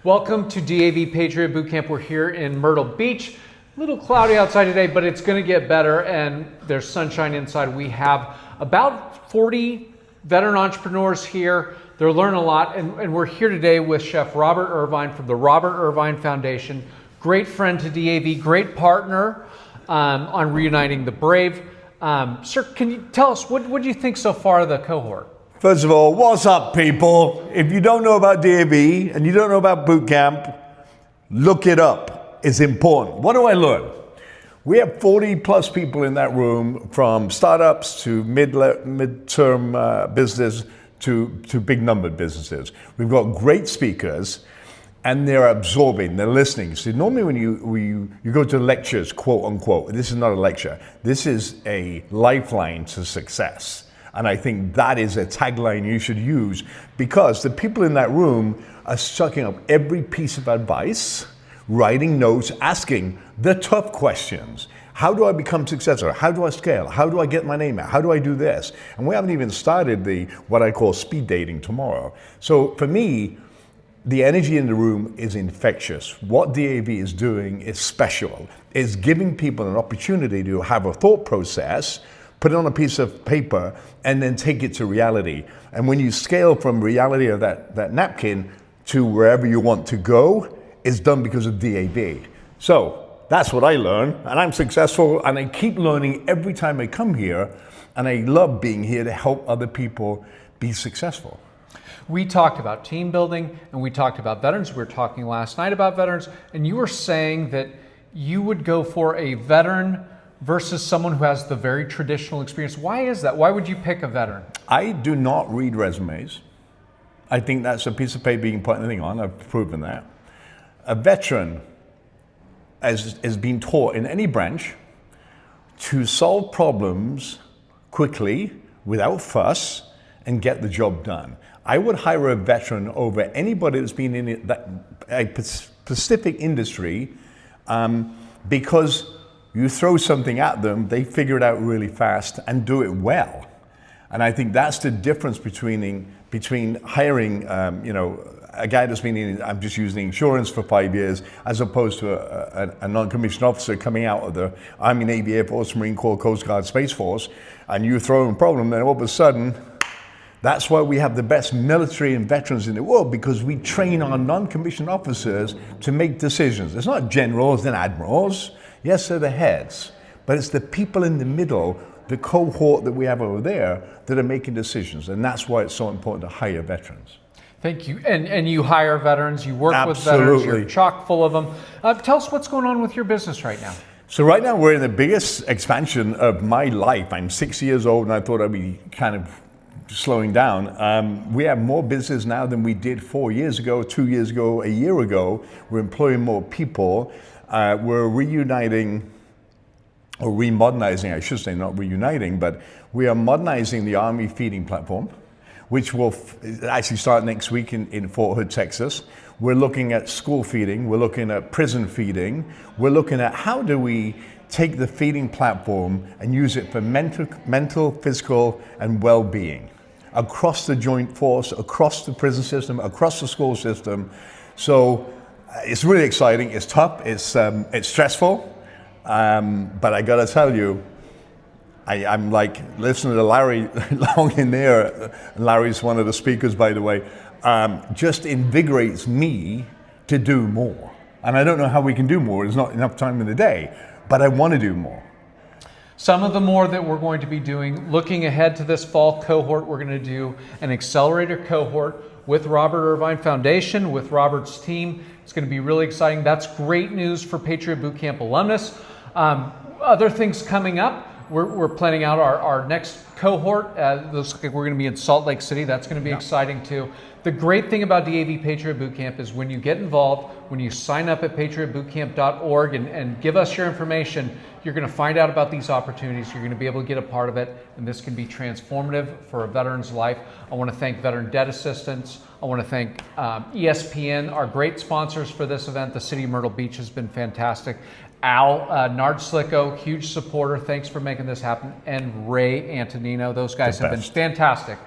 Welcome to DAV Patriot Boot Camp. We're here in Myrtle Beach. A little cloudy outside today, but it's going to get better, and there's sunshine inside. We have about 40 veteran entrepreneurs here. They're learning a lot, and we're here today with Chef Robert Irvine from the Robert Irvine Foundation. Great friend to DAV, great partner on reuniting the brave. Sir, can you tell us, what do you think so far of the cohort? First of all, what's up, people? If you don't know about DAV and you don't know about boot camp, look it up. It's important. What do I learn? We have 40 plus people in that room, from startups to mid-term business to big numbered businesses. We've got great speakers, and they're absorbing, they're listening. So normally when you go to lectures, quote unquote, this is not a lecture, this is a lifeline to success. And I think that is a tagline you should use, because the people in that room are sucking up every piece of advice, writing notes, asking the tough questions. How do I become successful? How do I scale? How do I get my name out? How do I do this? And we haven't even started what I call speed dating tomorrow. So for me, the energy in the room is infectious. What DAV is doing is special. It's giving people an opportunity to have a thought process, put it on a piece of paper, and then take it to reality. And when you scale from reality of that napkin to wherever you want to go, it's done because of DAV. So that's what I learned, and I'm successful, and I keep learning every time I come here, and I love being here to help other people be successful. We talked about team building, and we talked about veterans. We were talking last night about veterans, and you were saying that you would go for a veteran versus someone who has the very traditional experience. Why is that? Why would you pick a veteran? I do not read resumes. I think that's a piece of paper you can put anything on. I've proven that. A veteran has been taught in any branch to solve problems quickly, without fuss, and get the job done. I would hire a veteran over anybody that's been in a specific industry, because you throw something at them, they figure it out really fast and do it well. And I think that's the difference between hiring, a guy that's been in, I'm just using insurance for 5 years, as opposed to a non-commissioned officer coming out of the Army, Navy, Air Force, Marine Corps, Coast Guard, Space Force, and you throw them a problem, then all of a sudden, that's why we have the best military and veterans in the world, because we train our non-commissioned officers to make decisions. It's not generals and admirals. Yes, they're the heads, but it's the people in the middle, the cohort that we have over there, that are making decisions. And that's why it's so important to hire veterans. Thank you. And you hire veterans, you work Absolutely. with veterans, you're chock full of them. Tell us what's going on with your business right now. So right now we're in the biggest expansion of my life. I'm 60 years old, and I thought I'd be kind of slowing down. We have more business now than we did 4 years ago, 2 years ago, a year ago. We're employing more people. We're reuniting, or remodernizing, I should say, not reuniting, but we are modernizing the Army feeding platform, which will actually start next week in Fort Hood, Texas. We're looking at school feeding. We're looking at prison feeding. We're looking at how do we take the feeding platform and use it for mental, physical, and well-being across the joint force, across the prison system, across the school system. So it's really exciting. It's tough. It's stressful. But I gotta tell you, I'm like listening to Larry Long in there. Larry's one of the speakers, by the way. Just invigorates me to do more. And I don't know how we can do more. There's not enough time in the day, but I want to do more. Some of the more that we're going to be doing, looking ahead to this fall cohort, we're going to do an accelerator cohort with Robert Irvine Foundation, with Robert's team. It's going to be really exciting. That's great news for Patriot Boot Camp alumnus. Other things coming up, we're planning out our next cohort. Looks like we're going to be in Salt Lake City. That's going to be exciting too. The great thing about DAV Patriot Boot Camp is when you get involved, when you sign up at patriotbootcamp.org and give us your information, you're going to find out about these opportunities. You're going to be able to get a part of it, and this can be transformative for a veteran's life. I want to thank Veteran Debt Assistance. I want to thank ESPN, our great sponsors for this event. The City of Myrtle Beach has been fantastic. Al Nardslicko, huge supporter. Thanks for making this happen. And Ray Antonino. Those guys have been fantastic.